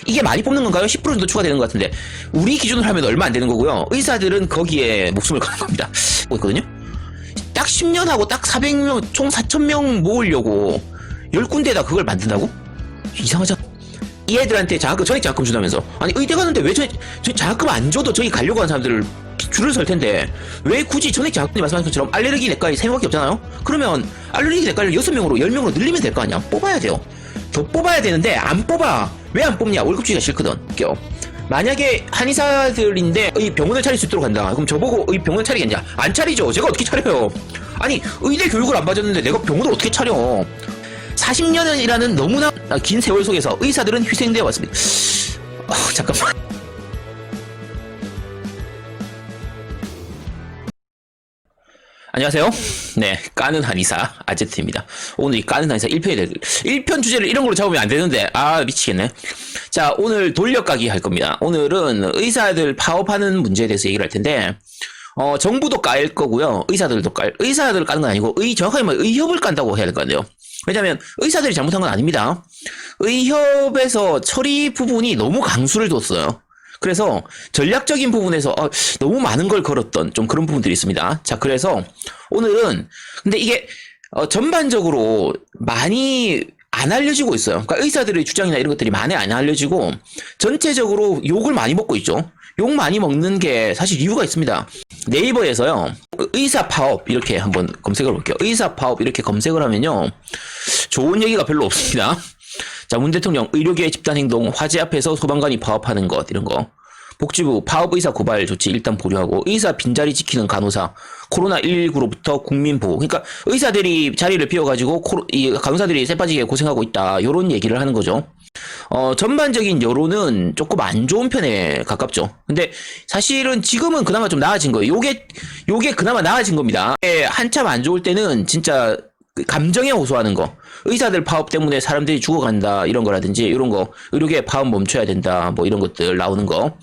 이게 많이 뽑는 건가요? 10% 정도 추가되는 것 같은데 우리 기준으로 하면 얼마 안 되는 거고요. 의사들은 거기에 목숨을 거는 겁니다. 있거든요. 딱 10년 하고 딱 400명, 총 4,000명 모으려고 10군데에다 그걸 만든다고? 이상하죠? 이 애들한테 자학금, 전액 자학금 준다면서. 아니, 의대 가는데 왜 자학금 안 줘도 저기 가려고 하는 사람들을 줄을 설 텐데, 왜 굳이 전액 자학금이 말씀하신 것처럼 알레르기 내과에 3명밖에 없잖아요? 그러면 알레르기 내과를 6명으로, 10명으로 늘리면 될 거 아니야? 뽑아야 돼요. 더 뽑아야 되는데, 안 뽑아. 왜 안 뽑냐? 월급 주기가 싫거든. 만약에 한의사들인데 이 병원을 차릴 수 있도록 한다. 그럼 저보고 이 병원을 차리겠냐? 안 차리죠. 제가 어떻게 차려요? 아니, 의대 교육을 안 받았는데 내가 병원을 어떻게 차려? 40년이라는 너무나 긴 세월 속에서 의사들은 희생되어 왔습니다. 잠깐만. 안녕하세요. 네, 까는 한의사 아제트입니다. 오늘 이 까는 한의사 1편 주제를 이런 걸로 잡으면 안 되는데, 미치겠네. 자, 오늘 돌려까기 할 겁니다. 오늘은 의사들 파업하는 문제에 대해서 얘기를 할 텐데, 정부도 깔 거고요. 의사들도 의사들을 까는 건 아니고, 정확하게 말하면 의협을 깐다고 해야 될 거 같네요. 왜냐면 의사들이 잘못한 건 아닙니다. 의협에서 처리 부분이 너무 강수를 뒀어요. 그래서 전략적인 부분에서 너무 많은 걸 걸었던 좀 그런 부분들이 있습니다. 자, 그래서 오늘은 근데 이게 전반적으로 많이 안 알려지고 있어요. 그러니까 의사들의 주장이나 이런 것들이 많이 안 알려지고 전체적으로 욕을 많이 먹고 있죠. 욕 많이 먹는 게 사실 이유가 있습니다. 네이버에서요, 의사 파업 이렇게 한번 검색을 볼게요. 의사 파업 이렇게 검색을 하면요, 좋은 얘기가 별로 없습니다. 자, 문 대통령 의료계의 집단행동, 화재 앞에서 소방관이 파업하는 것, 이런 거. 복지부 파업 의사 고발 조치 일단 보류하고, 의사 빈자리 지키는 간호사, 코로나19로부터 국민보호. 그러니까 의사들이 자리를 비워가지고 이 간호사들이 쎄빠지게 고생하고 있다, 요런 얘기를 하는 거죠. 전반적인 여론은 조금 안 좋은 편에 가깝죠. 근데 사실은 지금은 그나마 좀 나아진 거예요. 요게 그나마 나아진 겁니다. 한참 안 좋을 때는 진짜 감정에 호소하는 거, 의사들 파업 때문에 사람들이 죽어간다 이런 거라든지, 이런 거, 의료계 파업 멈춰야 된다 뭐 이런 것들 나오는 거,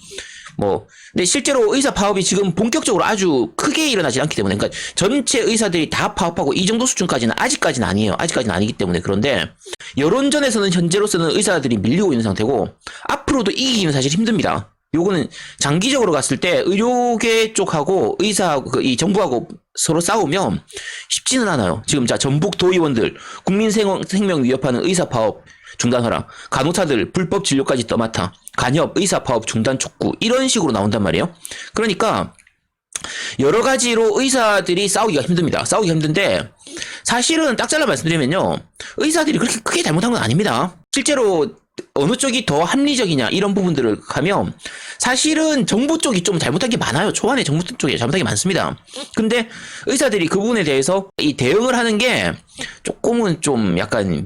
근데 실제로 의사 파업이 지금 본격적으로 아주 크게 일어나지 않기 때문에, 그러니까 전체 의사들이 다 파업하고 이 정도 수준까지는 아직까지는 아니에요. 아직까지는 아니기 때문에. 그런데 여론전에서는 현재로서는 의사들이 밀리고 있는 상태고, 앞으로도 이기기는 사실 힘듭니다. 요거는 장기적으로 갔을 때 의료계 쪽하고 이 정부하고 서로 싸우면 쉽지는 않아요. 지금 자, 전북 도의원들 국민 생명 위협하는 의사 파업 중단하라, 간호사들 불법 진료까지 떠맡아, 간협 의사 파업 중단 촉구, 이런 식으로 나온단 말이에요. 그러니까 여러 가지로 의사들이 싸우기가 힘듭니다. 싸우기가 힘든데, 사실은 딱 잘라 말씀드리면요, 의사들이 그렇게 크게 잘못한 건 아닙니다. 실제로 어느 쪽이 더 합리적이냐 이런 부분들을 하면 사실은 정부 쪽이 좀 잘못한 게 많아요. 초안에 정부 쪽이 잘못한 게 많습니다. 근데 의사들이 그 부분에 대해서 이 대응을 하는 게 조금은 좀 약간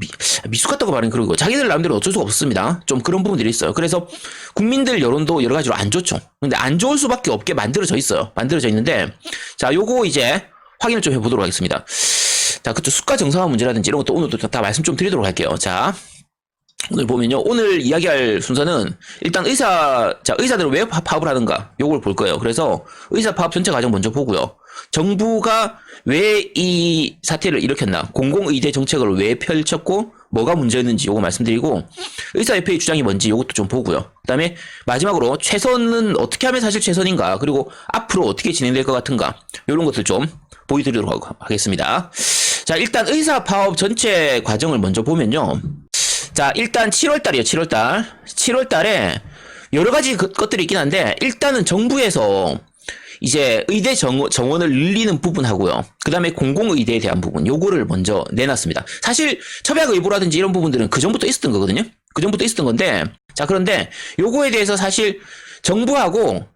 미숙 같다고 말하는 그런 거, 자기들 나름대로 어쩔 수가 없습니다. 좀 그런 부분들이 있어요. 그래서 국민들 여론도 여러 가지로 안 좋죠. 근데 안 좋을 수밖에 없게 만들어져 있어요. 만들어져 있는데, 자, 요거 이제 확인을 좀 해보도록 하겠습니다. 자, 그쪽 수가 정상화 문제라든지 이런 것도 오늘도 다 말씀 좀 드리도록 할게요. 자, 오늘 보면요, 오늘 이야기할 순서는 일단 의사들은 왜 파업을 하는가, 요걸 볼 거예요. 그래서 의사 파업 전체 과정 먼저 보고요. 정부가 왜 이 사태를 일으켰나, 공공의대 정책을 왜 펼쳤고 뭐가 문제였는지 요거 말씀드리고, 의사협회의 주장이 뭔지 요것도 좀 보고요. 그 다음에 마지막으로 최선은 어떻게 하면 사실 최선인가, 그리고 앞으로 어떻게 진행될 것 같은가, 요런 것들 좀 보여드리도록 하겠습니다. 자, 일단 의사 파업 전체 과정을 먼저 보면요, 자, 일단 7월달이에요. 7월달에 여러 가지 것들이 있긴 한데, 일단은 정부에서 이제 의대 정원을 늘리는 부분하고요, 그 다음에 공공의대에 대한 부분, 요거를 먼저 내놨습니다. 사실 처방의보라든지 이런 부분들은 그 전부터 있었던 거거든요. 그 전부터 있었던 건데, 자, 그런데 요거에 대해서 사실 정부하고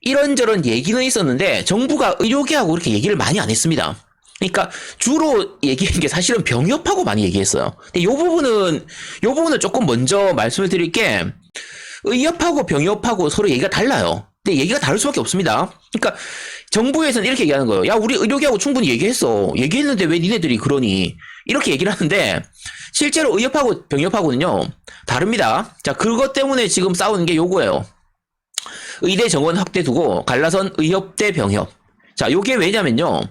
이런저런 얘기는 있었는데 정부가 의료계하고 그렇게 얘기를 많이 안 했습니다. 그러니까 주로 얘기한 게 사실은 병협하고 많이 얘기했어요. 근데 요 부분은 조금 먼저 말씀을 드릴 게, 의협하고 병협하고 서로 얘기가 달라요. 근데 얘기가 다를 수밖에 없습니다. 그러니까 정부에서는 이렇게 얘기하는 거예요. 야, 우리 의료계하고 충분히 얘기했어. 얘기했는데 왜 니네들이 그러니? 이렇게 얘기를 하는데, 실제로 의협하고 병협하고는요 다릅니다. 자, 그것 때문에 지금 싸우는 게 요거예요. 의대 정원 확대 두고 갈라선 의협 대 병협. 자, 요게 왜냐면요,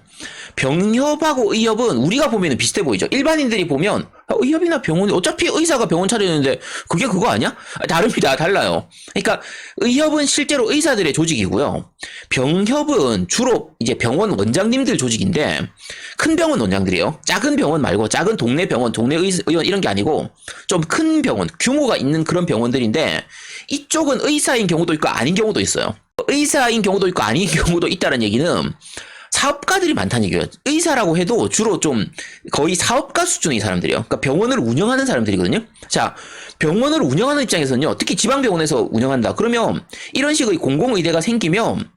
병협하고 의협은 우리가 보면 비슷해 보이죠. 일반인들이 보면 의협이나 병원, 어차피 의사가 병원 차리는데 그게 그거 아니야? 다릅니다. 달라요. 그러니까 의협은 실제로 의사들의 조직이고요. 병협은 주로 이제 병원 원장님들 조직인데 큰 병원 원장들이에요. 작은 병원 말고 작은 동네 병원, 동네 의원 이런 게 아니고 좀 큰 병원, 규모가 있는 그런 병원들인데 이쪽은 의사인 경우도 있고 아닌 경우도 있어요. 의사인 경우도 있고 아닌 경우도 있다는 얘기는 사업가들이 많다는 얘기예요. 의사라고 해도 주로 좀 거의 사업가 수준의 사람들이에요. 그러니까 병원을 운영하는 사람들이거든요. 자, 병원을 운영하는 입장에서는요. 특히 지방병원에서 운영한다. 그러면 이런 식의 공공의대가 생기면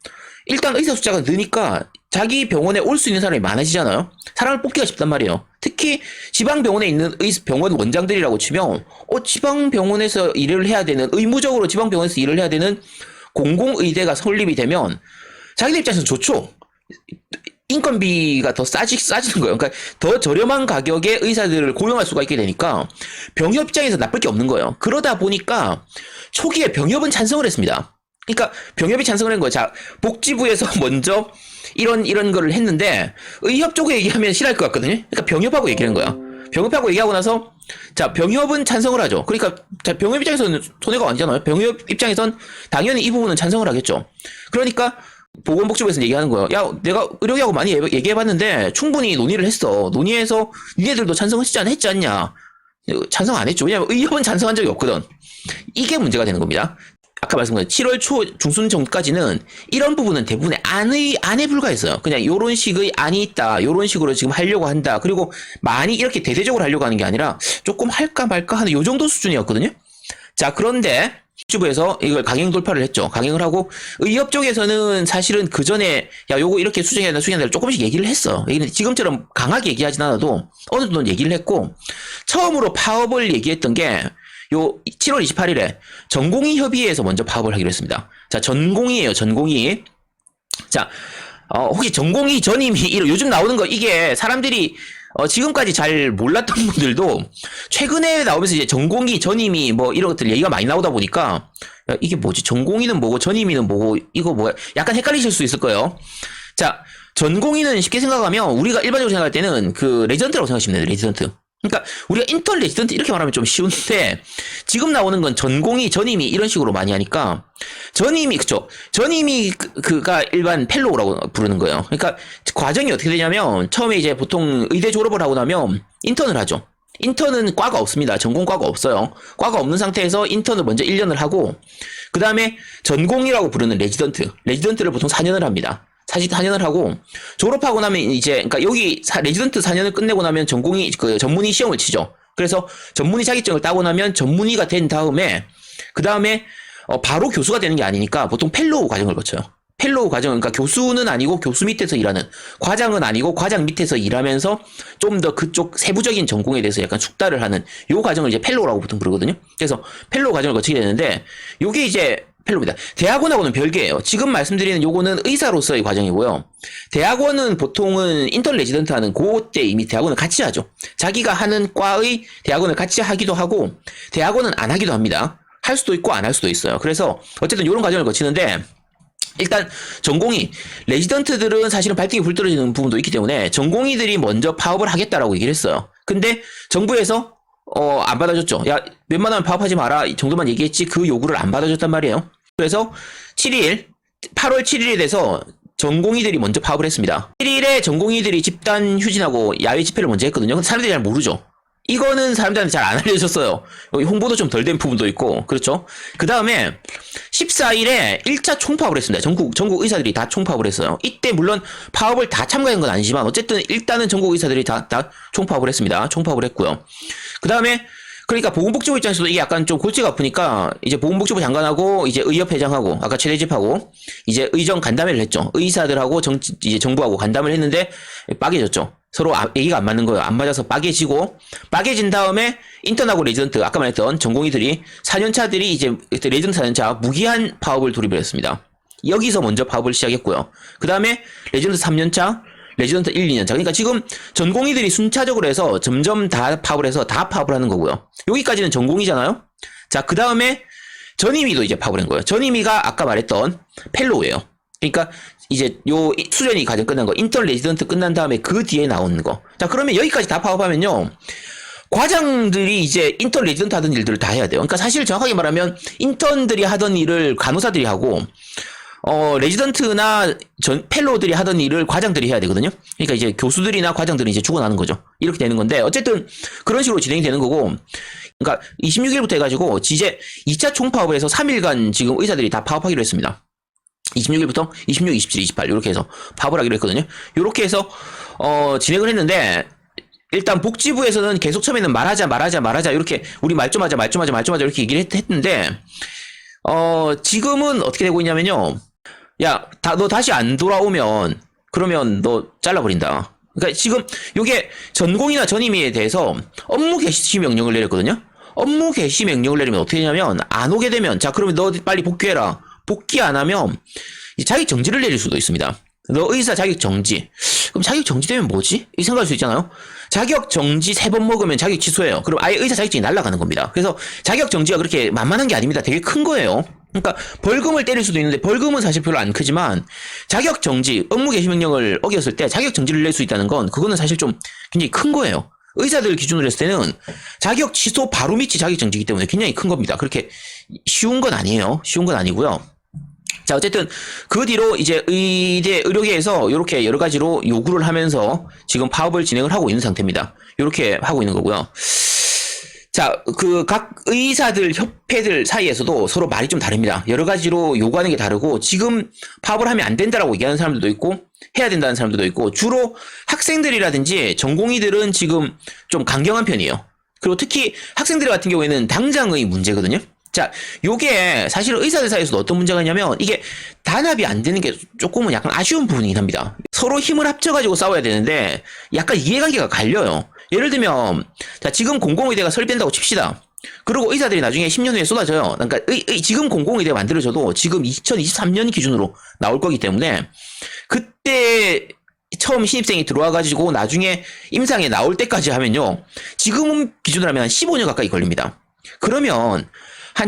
일단 의사 숫자가 느니까 자기 병원에 올 수 있는 사람이 많아지잖아요. 사람을 뽑기가 쉽단 말이에요. 특히 지방병원에 있는 병원 원장들이라고 치면 지방병원에서 일을 해야 되는, 의무적으로 지방병원에서 일을 해야 되는 공공의대가 설립이 되면 자기들 입장에서는 좋죠. 인건비가 더 싸지는 거예요. 그러니까 더 저렴한 가격에 의사들을 고용할 수가 있게 되니까 병협 입장에서 나쁠 게 없는 거예요. 그러다 보니까 초기에 병협은 찬성을 했습니다. 그러니까 병협이 찬성을 한 거예요. 자, 복지부에서 먼저 이런 거를 했는데 의협 쪽에 얘기하면 싫어할 것 같거든요. 그러니까 병협하고 얘기하는 거야. 병협하고 얘기하고 나서 자, 병협은 찬성을 하죠. 그러니까 자, 병협 입장에서는 손해가 아니잖아요. 병협 입장에선 당연히 이 부분은 찬성을 하겠죠. 그러니까 보건복지부에서 얘기하는 거예요. 야, 내가 의료계하고 많이 얘기해봤는데 충분히 논의를 했어. 논의해서 니네들도 했지 않냐? 찬성 안 했죠. 왜냐면 의협은 찬성한 적이 없거든. 이게 문제가 되는 겁니다. 아까 말씀드린 7월 초 중순 전까지는 이런 부분은 대부분의 안에 불과했어요. 그냥 요런 식의 안이 있다. 요런 식으로 지금 하려고 한다. 그리고 많이 이렇게 대대적으로 하려고 하는 게 아니라 조금 할까 말까 하는 요 정도 수준이었거든요. 자, 그런데 복지부에서 이걸 강행 돌파를 했죠. 강행을 하고 의협 쪽에서는 사실은 그 전에 야, 요거 이렇게 수정해야 된다 조금씩 얘기를 했어. 지금처럼 강하게 얘기하진 않아도 어느 정도는 얘기를 했고 처음으로 파업을 얘기했던 게 요 7월 28일에 전공의 협의회에서 먼저 파업을 하기로 했습니다. 자, 전공의예요. 전공의. 자, 혹시 전공의 전임이 요즘 나오는 거 이게 사람들이 지금까지 잘 몰랐던 분들도 최근에 나오면서 이제 전공의 전임이 뭐 이런 것들 얘기가 많이 나오다 보니까 야, 이게 뭐지? 전공의는 뭐고 전임이는 뭐고 이거 뭐야? 약간 헷갈리실 수 있을 거예요. 자, 전공의는 쉽게 생각하면 우리가 일반적으로 생각할 때는 그 레지던트라고 생각하시면 돼요. 레지던트. 그러니까 우리가 인턴 레지던트 이렇게 말하면 좀 쉬운데 지금 나오는 건 전공의 전임이 이런 식으로 많이 하니까 전임이 그쵸? 전임이 그가 일반 펠로우라고 부르는 거예요. 그러니까 과정이 어떻게 되냐면 처음에 이제 보통 의대 졸업을 하고 나면 인턴을 하죠. 인턴은 과가 없습니다. 전공과가 없어요. 과가 없는 상태에서 인턴을 먼저 1년을 하고 그 다음에 전공이라고 부르는 레지던트를 보통 4년을 합니다. 4년을 하고 졸업하고 나면 이제 그러니까 여기 레지던트 4년을 끝내고 나면 전공의 그 전문의 시험을 치죠. 그래서 전문의 자격증을 따고 나면 전문의가 된 다음에 그 다음에 바로 교수가 되는 게 아니니까 보통 펠로우 과정을 거쳐요. 펠로우 과정, 그러니까 교수는 아니고 교수 밑에서 일하는, 과장은 아니고 과장 밑에서 일하면서 좀 더 그쪽 세부적인 전공에 대해서 약간 숙달을 하는 요 과정을 이제 펠로우라고 보통 부르거든요. 그래서 펠로우 과정을 거치게 되는데 요게 이제 펠로우입니다. 대학원하고는 별개예요. 지금 말씀드리는 요거는 의사로서의 과정이고요. 대학원은 보통은 인턴 레지던트 하는 그때 이미 대학원을 같이 하죠. 자기가 하는 과의 대학원을 같이 하기도 하고 대학원은 안 하기도 합니다. 할 수도 있고 안 할 수도 있어요. 그래서 어쨌든 요런 과정을 거치는데 일단 전공의 레지던트들은 사실은 발등이 불 떨어지는 부분도 있기 때문에 전공의들이 먼저 파업을 하겠다라고 얘기를 했어요. 근데 정부에서 안 받아줬죠. 야, 웬만하면 파업하지 마라 이 정도만 얘기했지 그 요구를 안 받아줬단 말이에요. 그래서 8월 7일에 돼서 전공의들이 먼저 파업을 했습니다. 7일에 전공의들이 집단 휴진하고 야외 집회를 먼저 했거든요. 근데 사람들이 잘 모르죠. 이거는 사람들한테 잘 안 알려졌어요. 여기 홍보도 좀 덜 된 부분도 있고 그렇죠. 그 다음에 14일에 1차 총파업을 했습니다. 전국 의사들이 다 총파업을 했어요. 이때 물론 파업을 다 참가한 건 아니지만 어쨌든 일단은 전국 의사들이 다 총파업을 했습니다. 총파업을 했고요. 그 다음에 그러니까 보건복지부 입장에서도 이게 약간 좀 골치가 아프니까 이제 보건복지부 장관하고 이제 의협회장하고 아까 최대집하고 이제 의정 간담회를 했죠. 의사들하고 이제 정부하고 간담을 했는데 빠개졌죠. 서로 얘기가 안 맞는 거예요. 안 맞아서 빠개진 다음에 인턴하고 레지던트 아까 말했던 전공의들이 4년차들이 이제 레지던트 4년차 무기한 파업을 돌입을 했습니다. 여기서 먼저 파업을 시작했고요. 그 다음에 레지던트 3년차 레지던트 1, 2년차. 그러니까 지금 전공의들이 순차적으로 해서 점점 다 파업을 해서 다 파업을 하는 거고요. 여기까지는 전공의잖아요. 자, 그 다음에 전임의도 이제 파업을 한 거예요. 전임의가 아까 말했던 펠로우예요. 그러니까 이제 요 수련이 가장 끝난 거 인턴 레지던트 끝난 다음에 그 뒤에 나오는 거. 자, 그러면 여기까지 다 파업하면요 과장들이 이제 인턴 레지던트 하던 일들을 다 해야 돼요. 그러니까 사실 정확하게 말하면 인턴들이 하던 일을 간호사들이 하고 레지던트나 펠로우들이 하던 일을 과장들이 해야 되거든요. 그러니까 이제 교수들이나 과장들이 이제 죽어나는 거죠. 이렇게 되는 건데, 어쨌든 그런 식으로 진행이 되는 거고, 그러니까 26일부터 해가지고, 이제 2차 총파업을 해서 3일간 지금 의사들이 다 파업하기로 했습니다. 26일부터 26, 27, 28, 이렇게 해서 파업을 하기로 했거든요. 이렇게 해서, 진행을 했는데, 일단 복지부에서는 계속 처음에는 말하자, 이렇게, 우리 말 좀 하자, 이렇게 얘기를 했는데, 지금은 어떻게 되고 있냐면요. 야, 너 다시 안 돌아오면, 그러면 너 잘라버린다. 그러니까 지금, 요게 전공이나 전임의에 대해서 업무 개시 명령을 내렸거든요? 업무 개시 명령을 내리면 어떻게 되냐면, 안 오게 되면, 자, 그러면 너 빨리 복귀해라. 복귀 안 하면, 자격 정지를 내릴 수도 있습니다. 너 의사 자격 정지. 그럼 자격 정지되면 뭐지? 이 생각할 수 있잖아요? 자격 정지 3번 먹으면 자격 취소해요. 그럼 아예 의사 자격증이 날아가는 겁니다. 그래서 자격 정지가 그렇게 만만한 게 아닙니다. 되게 큰 거예요. 그러니까 벌금을 때릴 수도 있는데 벌금은 사실 별로 안 크지만 자격 정지, 업무 개시 명령을 어겼을 때 자격 정지를 낼 수 있다는 건 그거는 사실 좀 굉장히 큰 거예요. 의사들 기준으로 했을 때는 자격 취소 바로 밑이 자격 정지이기 때문에 굉장히 큰 겁니다. 그렇게 쉬운 건 아니에요. 쉬운 건 아니고요. 자, 어쨌든 그 뒤로 이제 의료계에서 이렇게 여러 가지로 요구를 하면서 지금 파업을 진행을 하고 있는 상태입니다. 이렇게 하고 있는 거고요. 자, 그 각 의사들 협회들 사이에서도 서로 말이 좀 다릅니다. 여러 가지로 요구하는 게 다르고, 지금 파업을 하면 안 된다라고 얘기하는 사람들도 있고 해야 된다는 사람들도 있고, 주로 학생들이라든지 전공의들은 지금 좀 강경한 편이에요. 그리고 특히 학생들 같은 경우에는 당장의 문제거든요. 자, 요게 사실 의사들 사이에서도 어떤 문제가 있냐면, 이게 단합이 안 되는 게 조금은 약간 아쉬운 부분이긴 합니다. 서로 힘을 합쳐가지고 싸워야 되는데 약간 이해관계가 갈려요. 예를 들면, 자, 지금 공공의대가 설립된다고 칩시다. 그리고 의사들이 나중에 10년 후에 쏟아져요. 그러니까 지금 공공의대가 만들어져도 지금 2023년 기준으로 나올 거기 때문에, 그때 처음 신입생이 들어와가지고 나중에 임상에 나올 때까지 하면요, 지금 기준으로 하면 한 15년 가까이 걸립니다. 그러면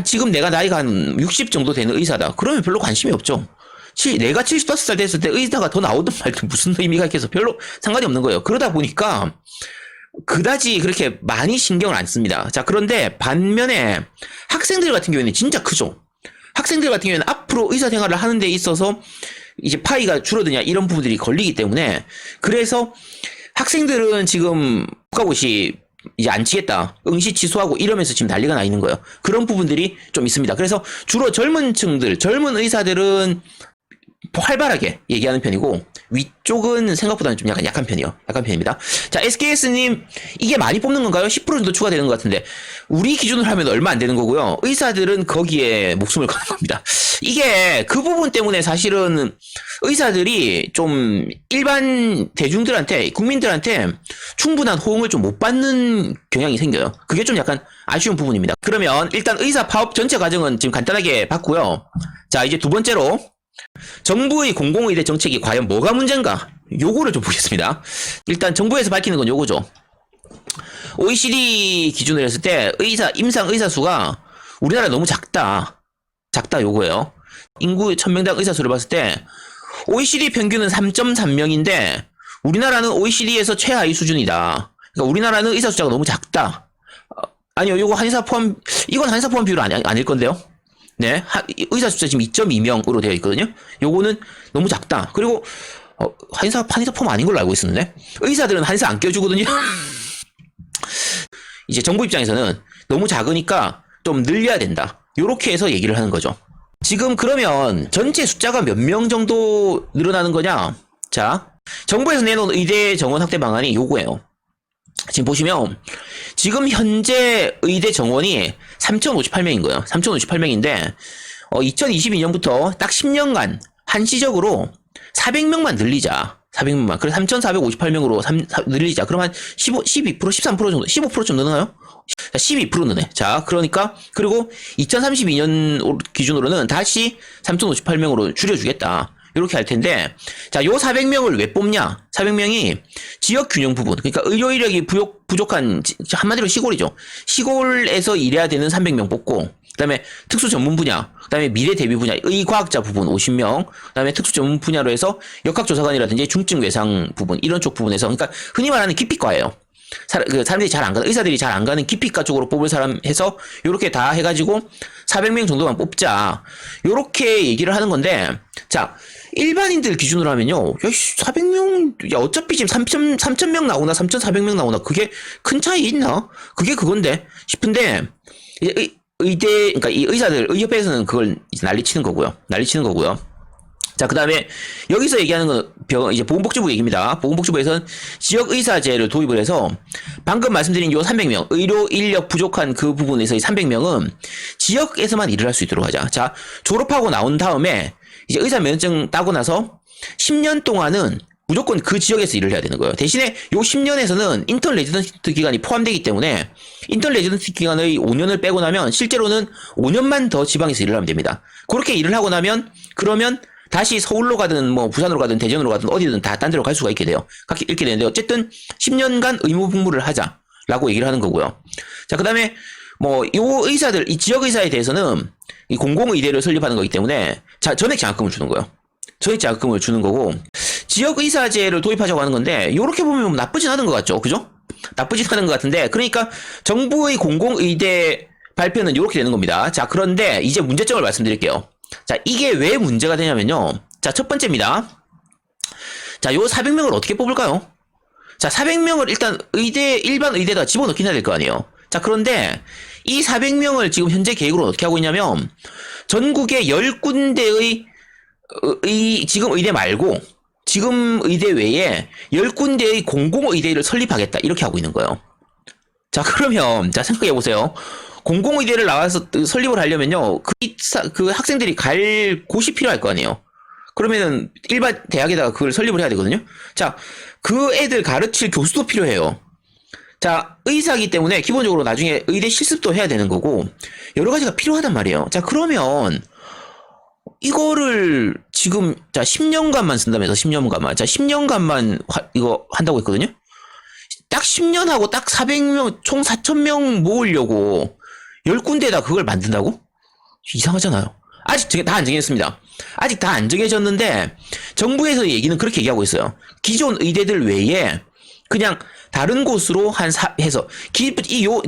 지금 내가 나이가 한 60 정도 되는 의사다. 그러면 별로 관심이 없죠. 내가 75살 됐을 때 의사가 더 나오든 말든 무슨 의미가 있겠어. 별로 상관이 없는 거예요. 그러다 보니까 그다지 그렇게 많이 신경을 안 씁니다. 자, 그런데 반면에 학생들 같은 경우에는 진짜 크죠. 학생들 같은 경우에는 앞으로 의사 생활을 하는 데 있어서 이제 파이가 줄어드냐 이런 부분들이 걸리기 때문에, 그래서 학생들은 지금 국가고시 이제 안 치겠다, 응시 취소하고 이러면서 지금 난리가 나 있는 거예요. 그런 부분들이 좀 있습니다. 그래서 주로 젊은 의사들은 활발하게 얘기하는 편이고, 위쪽은 생각보다는 좀 약간 약한 편입니다. 자, SKS님, 이게 많이 뽑는 건가요? 10% 정도 추가되는 것 같은데, 우리 기준으로 하면 얼마 안 되는 거고요. 의사들은 거기에 목숨을 거는 겁니다. 이게 그 부분 때문에 사실은 의사들이 좀 일반 대중들한테, 국민들한테 충분한 호응을 좀 못 받는 경향이 생겨요. 그게 좀 약간 아쉬운 부분입니다. 그러면 일단 의사 파업 전체 과정은 지금 간단하게 봤고요. 자, 이제 두 번째로 정부의 공공의대 정책이 과연 뭐가 문제인가? 요거를 좀 보겠습니다. 일단 정부에서 밝히는 건 요거죠. OECD 기준으로 했을 때 임상 의사 수가 우리나라 너무 작다 요거예요. 인구 1000명당 의사 수를 봤을 때 OECD 평균은 3.3명인데 우리나라는 OECD에서 최하위 수준이다. 그러니까 우리나라는 의사 숫자가 너무 작다. 아니요, 요거 이건 한의사 포함 비율 아닐 건데요. 네, 의사 숫자 지금 2.2명으로 되어 있거든요. 요거는 너무 작다. 그리고 한의사 포함 아닌 걸로 알고 있었는데, 의사들은 한의사 안 껴주거든요. 이제 정부 입장에서는 너무 작으니까 좀 늘려야 된다, 요렇게 해서 얘기를 하는 거죠. 지금 그러면 전체 숫자가 몇 명 정도 늘어나는 거냐? 자, 정부에서 내놓은 의대 정원 확대 방안이 요거예요. 지금 보시면 지금 현재 의대 정원이 3,058명인 거예요. 3,058명인데 2022년부터 딱 10년간 한시적으로 400명만 늘리자. 400명만. 그래서 3,458명으로 늘리자. 그럼 한 12%, 13% 정도, 15% 좀 느나요? 12% 느네. 자, 그러니까, 그리고 2032년 기준으로는 다시 3,058명으로 줄여주겠다. 이렇게 할 텐데, 자, 요 400명을 왜 뽑냐? 400명이 지역 균형 부분, 그러니까 의료 인력이 부족한, 한마디로 시골이죠. 시골에서 일해야 되는 300명 뽑고, 그 다음에 특수 전문 분야, 그 다음에 미래 대비 분야, 의과학자 부분 50명, 그 다음에 특수 전문 분야로 해서 역학조사관이라든지 중증 외상 부분, 이런 쪽 부분에서, 그러니까 흔히 말하는 기피과예요. 사람들이 잘 안 가는, 의사들이 잘 안 가는 기피과 쪽으로 뽑을 사람 해서, 요렇게 다 해가지고, 400명 정도만 뽑자. 요렇게 얘기를 하는 건데, 자, 일반인들 기준으로 하면요, 야, 400명, 야, 어차피 지금 3,000명 나오나, 3,400명 나오나, 그게 큰 차이 있나? 그게 그건데, 싶은데, 의대, 그러니까 이 의사들, 의협에서는 그걸 이제 난리치는 거고요. 자, 그 다음에, 여기서 얘기하는 건, 이제 보건복지부 얘기입니다. 보건복지부에서는 지역의사제를 도입을 해서, 방금 말씀드린 요 300명, 의료 인력 부족한 그 부분에서 이 300명은 지역에서만 일을 할 수 있도록 하자. 자, 졸업하고 나온 다음에, 이제 의사 면허증 따고 나서, 10년 동안은 무조건 그 지역에서 일을 해야 되는 거예요. 대신에 요 10년에서는 인턴 레지던트 기간이 포함되기 때문에, 인턴 레지던트 기간의 5년을 빼고 나면, 실제로는 5년만 더 지방에서 일을 하면 됩니다. 그렇게 일을 하고 나면, 그러면, 다시 서울로 가든 뭐 부산으로 가든 대전으로 가든 어디든 다 딴 데로 갈 수가 있게 돼요. 이렇게 되는데 어쨌든 10년간 의무 복무를 하자라고 얘기를 하는 거고요. 자, 그다음에 뭐 요 의사들, 이 지역 의사에 대해서는 이 공공의대를 설립하는 거기 때문에 자, 전액 장학금을 주는 거예요. 전액 장학금을 주는 거고, 지역 의사제를 도입하자고 하는 건데, 요렇게 보면 나쁘진 않은 것 같죠, 그죠? 나쁘진 않은 것 같은데, 그러니까 정부의 공공의대 발표는 요렇게 되는 겁니다. 자, 그런데 이제 문제점을 말씀드릴게요. 자, 이게 왜 문제가 되냐면요. 자, 첫 번째입니다. 자, 요 400명을 어떻게 뽑을까요? 자, 400명을 일단 일반 의대에다 집어넣긴 해야 될 거 아니에요. 자, 그런데 이 400명을 지금 현재 계획으로 어떻게 하고 있냐면, 전국의 10군데의 지금 의대 말고, 지금 의대 외에 10군데의 공공의대를 설립하겠다. 이렇게 하고 있는 거예요. 자, 그러면, 자, 생각해보세요. 공공의대를 나와서 설립을 하려면요, 그 학생들이 갈 곳이 필요할 거 아니에요. 그러면은 일반 대학에다가 그걸 설립을 해야 되거든요. 자, 그 애들 가르칠 교수도 필요해요. 자, 의사기 때문에 기본적으로 나중에 의대 실습도 해야 되는 거고, 여러 가지가 필요하단 말이에요. 자, 그러면 이거를 지금, 자, 10년간만 쓴다면서, 10년간만. 자, 10년간만 이거 한다고 했거든요. 딱 10년 하고 딱 400명, 총 4,000명 모으려고 10군데에다 그걸 만든다고? 이상하잖아요. 아직 다 안 정해졌습니다. 아직 다 안 정해졌는데, 정부에서 얘기는 그렇게 얘기하고 있어요. 기존 의대들 외에 그냥 다른 곳으로 해서,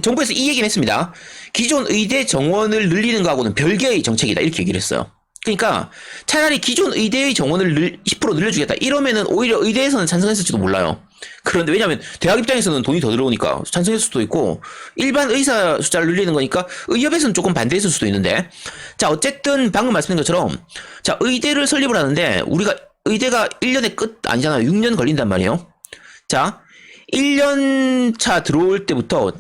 정부에서 이 얘기는 했습니다. 기존 의대 정원을 늘리는 거하고는 별개의 정책이다. 이렇게 얘기를 했어요. 그러니까 차라리 기존 의대의 정원을 10% 늘려주겠다. 이러면은 오히려 의대에서는 찬성했을지도 몰라요. 그런데 왜냐면 대학 입장에서는 돈이 더 들어오니까 찬성했을 수도 있고, 일반 의사 숫자를 늘리는 거니까 의협에서는 조금 반대했을 수도 있는데, 자, 어쨌든 방금 말씀드린 것처럼, 자, 의대를 설립을 하는데 우리가 의대가 1년의 끝 아니잖아요. 6년 걸린단 말이에요. 자, 1년 차 들어올 때부터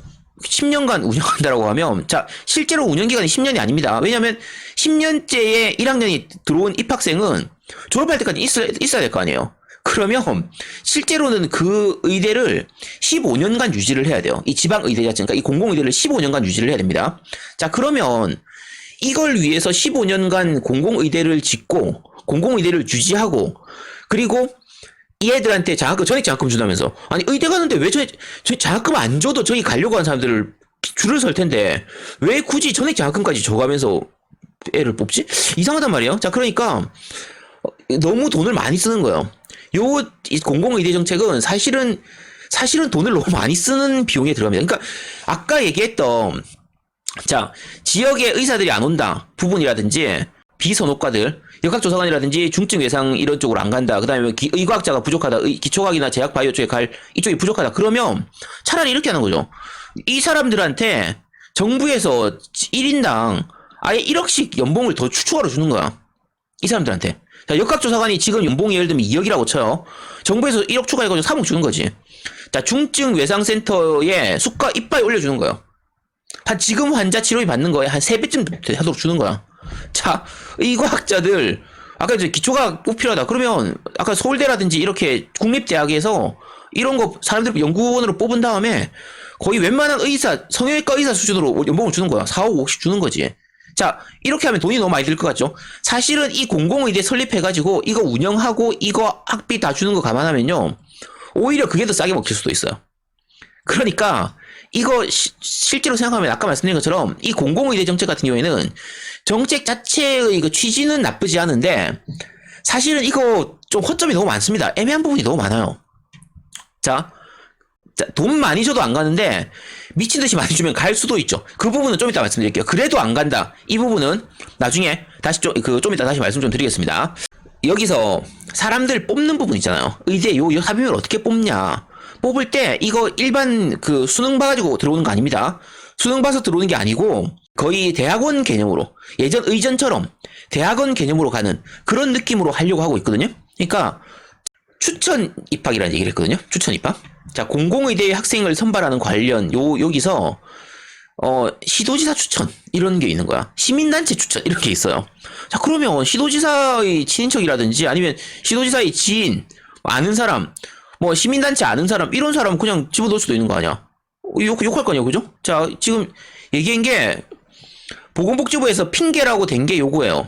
10년간 운영한다라고 하면, 자, 실제로 운영기간이 10년이 아닙니다. 왜냐면 10년째에 1학년이 들어온 입학생은 졸업할 때까지 있어야 될 거 아니에요. 그러면 실제로는 그 의대를 15년간 유지를 해야 돼요. 이 지방 의대 자체, 그러니까 이 공공의대를 15년간 유지를 해야 됩니다. 자, 그러면 이걸 위해서 15년간 공공의대를 짓고, 공공의대를 유지하고, 그리고 이 애들한테 전액 장학금 준다면서. 아니, 의대 가는데 왜 저희 장학금 안 줘도 저기 가려고 하는 사람들을 줄을 설 텐데, 왜 굳이 전액 장학금까지 줘가면서 애를 뽑지? 이상하단 말이에요. 자, 그러니까 너무 돈을 많이 쓰는 거예요. 이 공공의대 정책은 사실은 돈을 너무 많이 쓰는 비용에 들어갑니다. 그러니까 아까 얘기했던, 자, 지역에 의사들이 안 온다 부분이라든지, 비선호과들, 역학조사관이라든지 중증 외상 이런 쪽으로 안 간다. 그 다음에 의과학자가 부족하다. 기초과학이나 제약바이오 쪽에 이쪽이 부족하다. 그러면 차라리 이렇게 하는 거죠. 이 사람들한테 정부에서 1인당 아예 1억씩 연봉을 더 추가로 주는 거야. 이 사람들한테. 자, 역학조사관이 지금 연봉이 예를 들면 2억이라고 쳐요. 정부에서 1억 추가해가지고 3억 주는 거지. 자, 중증 외상센터에 수가 이빨 올려주는 거예요. 지금 환자 치료비 받는 거에 한 3배쯤 하도록 주는 거야. 자, 의과학자들, 아까 이제 기초과학 꼭 필요하다. 그러면, 아까 서울대라든지 이렇게 국립대학에서 이런 거 사람들 연구원으로 뽑은 다음에 거의 웬만한 성형외과 의사 수준으로 연봉을 주는 거야. 4억, 5억씩 주는 거지. 자, 이렇게 하면 돈이 너무 많이 들 것 같죠? 사실은 이 공공의대 설립해가지고 이거 운영하고 이거 학비 다 주는 거 감안하면요, 오히려 그게 더 싸게 먹힐 수도 있어요. 그러니까 이거 실제로 생각하면 아까 말씀드린 것처럼 이 공공의대 정책 같은 경우에는 정책 자체의 그 취지는 나쁘지 않은데, 사실은 이거 좀 허점이 너무 많습니다. 애매한 부분이 너무 많아요. 자, 자, 돈 많이 줘도 안 가는데 미친 듯이 많이 주면 갈 수도 있죠. 그 부분은 좀 이따 말씀드릴게요. 그래도 안 간다. 이 부분은 나중에 다시 좀 이따 다시 말씀 좀 드리겠습니다. 여기서 사람들 뽑는 부분 있잖아요. 의대 요 합의를 어떻게 뽑냐. 뽑을 때 이거 일반 그 수능 봐가지고 들어오는 거 아닙니다. 수능 봐서 들어오는 게 아니고 거의 대학원 개념으로 예전 의전처럼 대학원 개념으로 가는 그런 느낌으로 하려고 하고 있거든요. 그러니까 추천 입학이라는 얘기를 했거든요. 추천 입학. 자, 공공의대 학생을 선발하는 관련 여기서 시도지사 추천 이런 게 있는 거야. 시민단체 추천 이런 게 있어요. 자, 그러면 시도지사의 친인척이라든지 아니면 시도지사의 지인 아는 사람 뭐 시민단체 아는 사람 이런 사람 그냥 집어넣을 수도 있는 거 아니야. 욕할 거 아니야, 그죠? 자, 지금 얘기한 게 보건복지부에서 핑계라고 된 게 요거예요.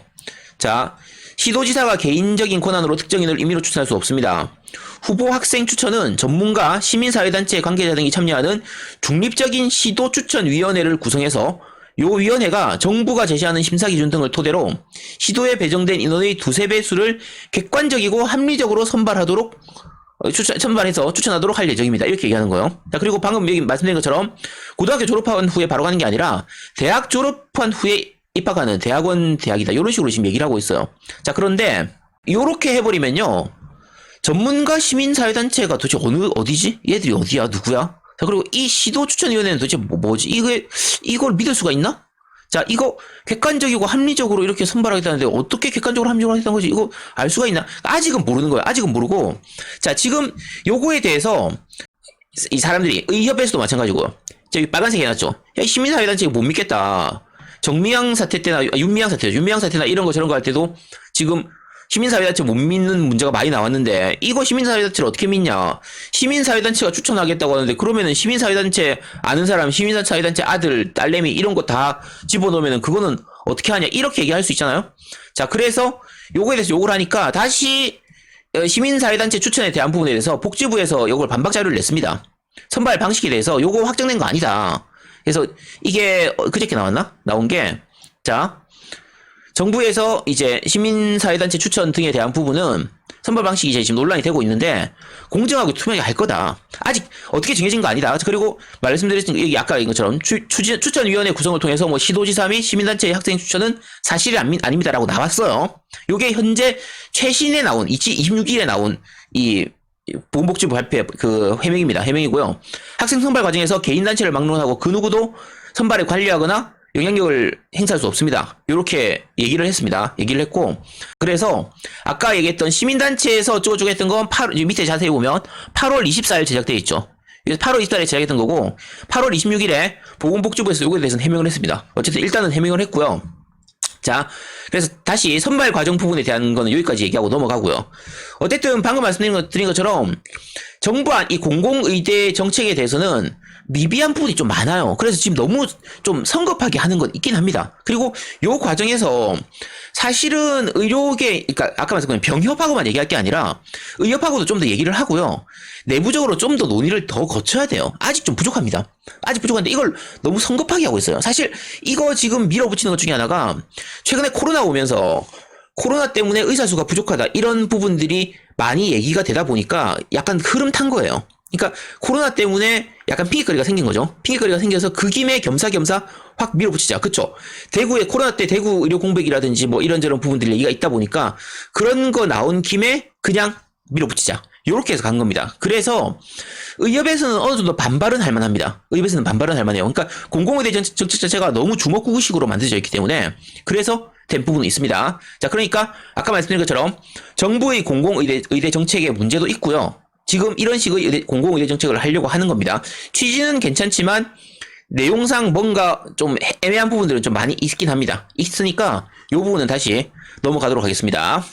자, 시도지사가 개인적인 권한으로 특정인을 임의로 추천할 수 없습니다. 후보 학생 추천은 전문가, 시민사회단체 관계자 등이 참여하는 중립적인 시도추천위원회를 구성해서 요 위원회가 정부가 제시하는 심사기준 등을 토대로 시도에 배정된 인원의 두세 배 수를 객관적이고 합리적으로 선발해서 추천하도록 할 예정입니다. 이렇게 얘기하는 거예요. 자, 그리고 방금 여기 말씀드린 것처럼 고등학교 졸업한 후에 바로 가는 게 아니라 대학 졸업한 후에 입학하는 대학이다. 이런 식으로 지금 얘기를 하고 있어요. 자, 그런데 요렇게 해버리면요. 전문가 시민사회단체가 도대체 어디지? 얘들이 어디야? 누구야? 자, 그리고 이 시도추천위원회는 도대체 뭐지? 이걸 믿을 수가 있나? 자, 이거 객관적이고 합리적으로 이렇게 선발하겠다는데 어떻게 객관적으로 합리적으로 하겠다는 거지? 이거 알 수가 있나? 아직은 모르는 거예요. 아직은 모르고. 자, 지금 요거에 대해서 이 사람들이 의협에서도 마찬가지고요. 저기 빨간색 해놨죠. 야, 시민사회단체 못 믿겠다. 정미향 사태 때나 윤미향 사태나 이런 거 저런 거 할 때도 지금 시민사회단체 못 믿는 문제가 많이 나왔는데 이거 시민사회단체를 어떻게 믿냐. 시민사회단체가 추천하겠다고 하는데 그러면은 시민사회단체 아는 사람, 시민사회단체 아들, 딸내미 이런 거 다 집어넣으면은 그거는 어떻게 하냐 이렇게 얘기할 수 있잖아요. 자, 그래서 요거에 대해서 욕을 하니까 다시 시민사회단체 추천에 대한 부분에 대해서 복지부에서 요걸 반박 자료를 냈습니다. 선발 방식에 대해서 요거 확정된 거 아니다. 그래서 이게 그저께 나온 게 자, 정부에서 이제 시민사회단체 추천 등에 대한 부분은 선발 방식이 이제 지금 논란이 되고 있는데 공정하고 투명하게 할 거다. 아직 어떻게 정해진 거 아니다. 그리고 말씀드렸던 여기 아까 인 것처럼 추천위원회 구성을 통해서 뭐 시도지사 및 시민단체의 학생 추천은 사실이 아닙니다라고 나왔어요. 요게 현재 최신에 나온 26일에 나온 이 보건복지부 발표 해명입니다. 해명이고요. 학생 선발 과정에서 개인 단체를 막론하고 그 누구도 선발에 관여하거나 영향력을 행사할 수 없습니다. 이렇게 얘기를 했고 그래서 아까 얘기했던 시민단체에서 어쩌고저쩌고 했던 건 밑에 자세히 보면 8월 24일 제작되어 있죠. 8월 24일에 제작했던 거고 8월 26일에 보건복지부에서 요거에 대해서는 해명을 했습니다. 어쨌든 일단은 해명을 했고요. 자, 그래서 다시 선발 과정 부분에 대한 거는 여기까지 얘기하고 넘어가고요. 어쨌든 방금 말씀드린 것처럼 정부안 이 공공의대 정책에 대해서는 미비한 부분이 좀 많아요. 그래서 지금 너무 좀 성급하게 하는 건 있긴 합니다. 그리고 요 과정에서 사실은 의료계, 그러니까 아까 말씀드린 병협하고만 얘기할 게 아니라 의협하고도 좀 더 얘기를 하고요. 내부적으로 좀 더 논의를 더 거쳐야 돼요. 아직 좀 부족합니다. 아직 부족한데 이걸 너무 성급하게 하고 있어요. 사실 이거 지금 밀어붙이는 것 중에 하나가 최근에 코로나 오면서 코로나 때문에 의사 수가 부족하다 이런 부분들이 많이 얘기가 되다 보니까 약간 흐름 탄 거예요. 그러니까 코로나 때문에 약간 핑계거리가 생긴 거죠. 핑계거리가 생겨서 그 김에 겸사겸사 확 밀어붙이자. 그쵸? 대구에 코로나 때 대구 의료 공백이라든지 뭐 이런저런 부분들 얘기가 있다 보니까 그런 거 나온 김에 그냥 밀어붙이자. 요렇게 해서 간 겁니다. 그래서 의협에서는 어느 정도 반발은 할 만합니다. 의협에서는 반발은 할 만해요. 그러니까 공공의대 정책 자체가 너무 주먹구구식으로 만들어져 있기 때문에 그래서 된 부분이 있습니다. 자, 그러니까 아까 말씀드린 것처럼 정부의 공공의대 정책에 문제도 있고요. 지금 이런 식의 공공의대 정책을 하려고 하는 겁니다. 취지는 괜찮지만 내용상 뭔가 좀 애매한 부분들은 좀 많이 있긴 합니다. 있으니까 이 부분은 다시 넘어가도록 하겠습니다.